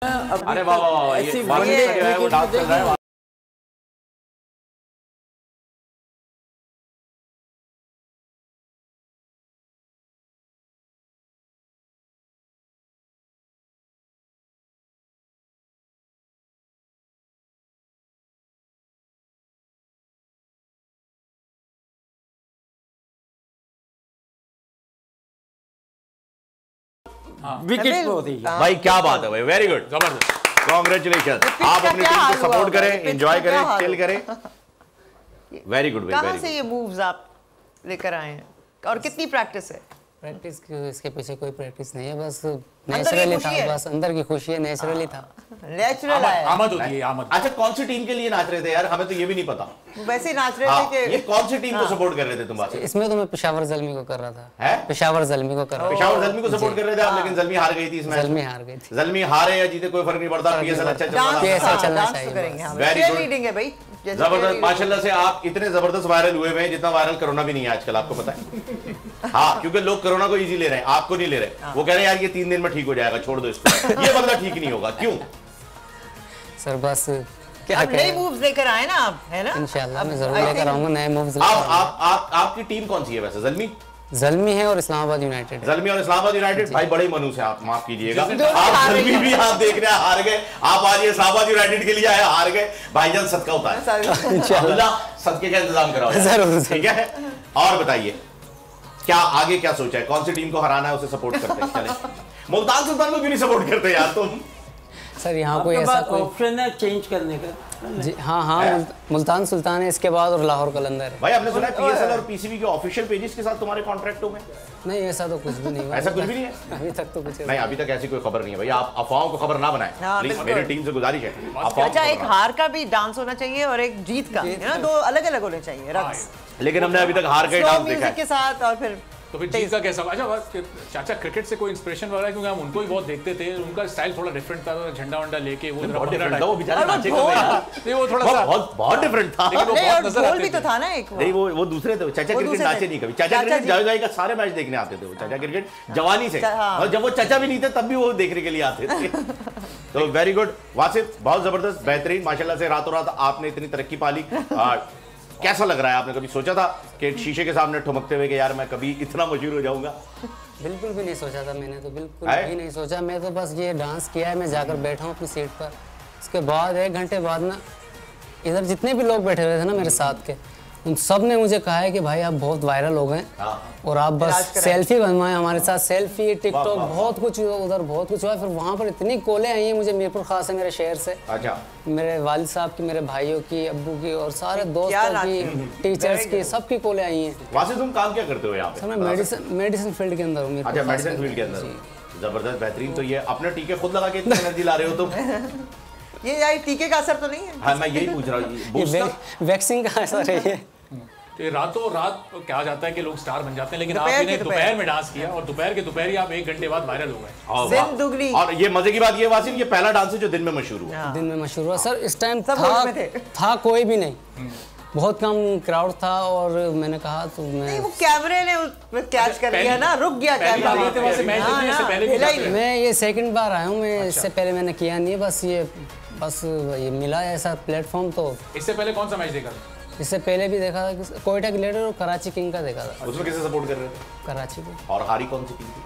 अरे वाह वाह वाह, ये वासिफ का जो है वो डांस चल रहा है। विकेट पे होती है भाई क्या बात है भाई, वेरी गुड, जबरदस्त। कॉन्ग्रेचुलेशन। आप अपनी टीम को सपोर्ट करें, एंजॉय करें, चिल करें। वेरी गुड भाई, कहाँ से ये मूव्स आप लेकर आए हैं और कितनी प्रैक्टिस है? प्रैक्टिस इसके पीछे कोई प्रैक्टिस नहीं है, बस की नेचुरली था, खुशी है। बस अंदर की खुशी है, नेचुरली था। नेचुरल है। आमद होती है आमद। अच्छा, कौन सी टीम के लिए नाच रहे थे यार, हमें तो ये भी नहीं पता। वैसे ही नाच रहे हाँ, थे ये कि कौन सी टीम को सपोर्ट कर रहे थे तुम बात? इसमें तो मैं पेशावर ज़ल्मी को कर रहा था। है? पेशावर ज़ल्मी को कर रहा था। पेशावर ज़ल्मी को सपोर्ट कर रहे थे आप, लेकिन ज़ल्मी हार गई थी इसमें। ज़ल्मी हार गई थी। ज़ल्मी हारे या जीते कोई फर्क नहीं पड़ता, पीएसएल अच्छा चल रहा डांस था। ऐसा चलना डांस चाहिए तो करेंगे हम। Very Cheer good. leading है भाई। जैसे जबरदस्त, cheer leading। माशाल्लाह से आप इतने जबरदस्त वायरल हुए हुए हैं जितना वायरल कोरोना भी नहीं है आजकल, आपको पता है। हाँ, क्योंकि लोग कोरोना को इजी ले रहे हैं, आपको नहीं ले रहे। वो कह रहे हैं यार ये 3 दिन में ठीक हो जाएगा, छोड़ दो इसको। ये बंदा ठीक नहीं होगा, क्यों? सर बस क्या अब नए मूव्स लेकर आए ना आप, है ना? इंशाल्लाह मैं जरूर लेकर आऊंगा नए मूव्स। आपकी टीम कौन सी है वैसे? ज़ल्मी ज़ल्मी है और इस्लामाबाद यूनाइटेड है। ज़ल्मी और इस्लामाबाद यूनाइटेड भाई बड़े मनूस हैं आप, माफ कीजिएगा। दोनों आप हार ज़ल्मी गए। भी आप देख रहे हैं हार गए, आप आज ये इस्लामाबाद यूनाइटेड के लिए आए, हार गए। भाईजान सदका होता है, इंशाल्लाह सदके का इंतजाम कराओ जरूर, ठीक है। और बताइए क्या आगे क्या सोचा है, कौन सी टीम को हराना है उसे सपोर्ट करते हैं? चले, मुल्तान सुल्तान को क्यों नहीं सपोर्ट करते यार तुम? सर यहाँ कोई ऐसा कोई ऑप्शन है चेंज करने का। जी हाँ हाँ, मुल्तान सुल्तान है, इसके बाद और लाहौर कलंदर है। भाई आपने सुना है पीएसएल और पीसीबी के ऑफिशियल पेजेस के साथ तुम्हारे कॉन्ट्रैक्ट हो गए? नहीं ऐसा तो कुछ भी नहीं हुआ। ऐसा कुछ भी नहीं है अभी तक तो कुछ नहीं, अभी तक ऐसी कोई खबर नहीं है। भाई आप अफवाहों को खबर ना बनाएं हाँ, प्लीज, बिल्कुल। मेरी टीम से गुजारिश है। अफवाहों अच्छा, को एक खबर ना- हार का भी डांस होना चाहिए और एक जीत का, है ना? 2 अलग अलग होने चाहिए रक्स। लेकिन हमने अभी तक हार का ही स्लो डांस देखा म्यूजिक है। के साथ और फिर तो फिर जीत का कैसा? अच्छा बस चाचा, क्रिकेट से कोई इंस्पिरेशन वगैरह? क्योंकि हम उनको ही बहुत देखते थे, उनका स्टाइल थोड़ा डिफरेंट था, झंडा वंडा लेके वो बहुत भंगड़ा डिफरेंट था, वो टाइप। बेचारे और वो नाचे ढोल- कर यार। नहीं वो थोड़ा सा बहुत डिफरेंट था। लेकिन वो नहीं, बहुत और नजर ढोल आते भी तो थे। था ना एक वो। नहीं वो दूसरे थे, चाचा वो क्रिकेट दूसरे नाचे थे। नहीं कभी। चाचा चाचा क्रिकेट जी। जाए का सारे मैच देखने आते थे वो, चाचा क्रिकेट जवानी से। हाँ। और जब वो चाचा भी नहीं थे तब भी वो देखने के लिए आते थे। तो वेरी गुड वासिफ, बहुत जबरदस्त, बेहतरीन, माशाल्लाह से रातों रात आपने इतनी तरक्की पा ली। कैसा लग रहा है? आपने कभी सोचा था कि एक शीशे के सामने ठुमकते हुए कि यार मैं कभी इतना मशहूर हो जाऊंगा? बिल्कुल भी नहीं सोचा था मैंने, तो बिल्कुल है? भी नहीं सोचा। मैं तो बस ये डांस किया है, मैं जाकर बैठा हूँ अपनी सीट पर। उसके बाद 1 घंटे बाद ना इधर जितने भी लोग बैठे हुए थे ना मेरे साथ के, उन सब ने मुझे कहा है कि भाई आप बहुत वायरल हो गए और आप बस सेल्फी बनवाएं हमारे साथ। सेल्फी, टिकटॉक, बहुत कुछ हुआ उधर, बहुत कुछ हुआ। फिर वहाँ पर इतनी कॉलें आई हैं मुझे, मीरपुर खास है मेरे शहर से, अच्छा, मेरे वालिद साहब की, मेरे भाइयों की, अब्बू की और सारे दोस्तों की, टीचर्स की, सबकी कॉलें आई हैं। वासिफ तुम काम क्या करते हो यहाँ पे? सर मैं मेडिसिन फील्ड के अंदर हूँ। अच्छा, मेडिसिन फील्ड के अंदर। जबरदस्त, बेहतरीन। तो ये अपने टीके खुद लगा के इतनी एनर्जी ला रहे हो तुम? ये यार टीके का असर तो नहीं है? हाँ, मैं यही पूछ रहा हूँ, बूस्ट का? वैक्सीन का असर है ये। तो ये रातों रात कहा जाता है कि लोग स्टार बन जाते हैं, लेकिन दोपहर आपने के दोपहर में डांस किया और दोपहर के दोपहर ही आप 1 घंटे बाद वायरल हो गए। और जिंदगी। और ये मजे की बात ये वासिफ, ये पहला डांस है जो दिन में मशहूर हुआ। दिन में मशहूर हुआ सर। इस टाइम सब होश में थे। था कोई भी नहीं, बहुत कम क्राउड था और मैंने कहा तो मैं वो कैमरे ने कैच कर लिया ना, रुक गया कैमरा। पहले थे वैसे मैच देखने से पहले भी हिला ही जाते नहीं। मैं ये 2nd बार आया हूँ। मैं इससे पहले मैंने किया नहीं है, बस ये मिला ऐसा प्लेटफॉर्म। तो इससे पहले कौन सा मैच देखा था? इससे पहले भी देखा था कि कोयटा ग्लेडिएटर और कराची किंग का देखा था। उसमें किसे सपोर्ट कर रहे थे? कराची को। और हारी कौन सी टीम थी?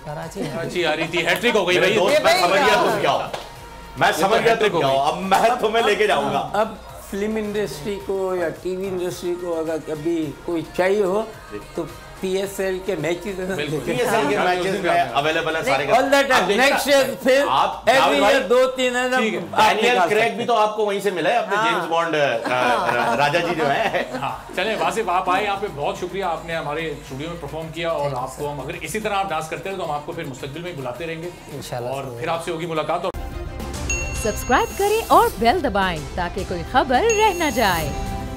कराची अच्छी आ रही थी, हैट्रिक हो गई मेरे भाई। दोस्त, मैं समझ गया तुम क्या हो, मैं समझ गया तुम क्या हो। अब मैं तुम्हें लेके जाऊंगा। अब फिल्म इंडस्ट्री को या टीवी इंडस्ट्री को अगर कभी कोई चाहिए हो तो पीएसएल के मैचेस पीएसएल के मैचेस में अवेलेबल है सारे। ऑल दैट नेक्स्ट ईयर फिर आप एवरी ईयर 2-3 है ना। डैनियल क्रेग भी तो आपको वहीं से मिला है, अपने जेम्स बॉन्ड राजा जी जो है। हाँ चले वासिफ, आप आए यहाँ पे, बहुत शुक्रिया, आपने हमारे स्टूडियो में परफॉर्म किया और आपको हम अगर इसी तरह आप डांस करते रहे तो हम आपको फिर मुस्तकबिल में बुलाते रहेंगे इंशाल्लाह। और फिर आपसे होगी मुलाकात। और सब्सक्राइब करें और बेल दबाएं ताकि कोई खबर रह न जाए।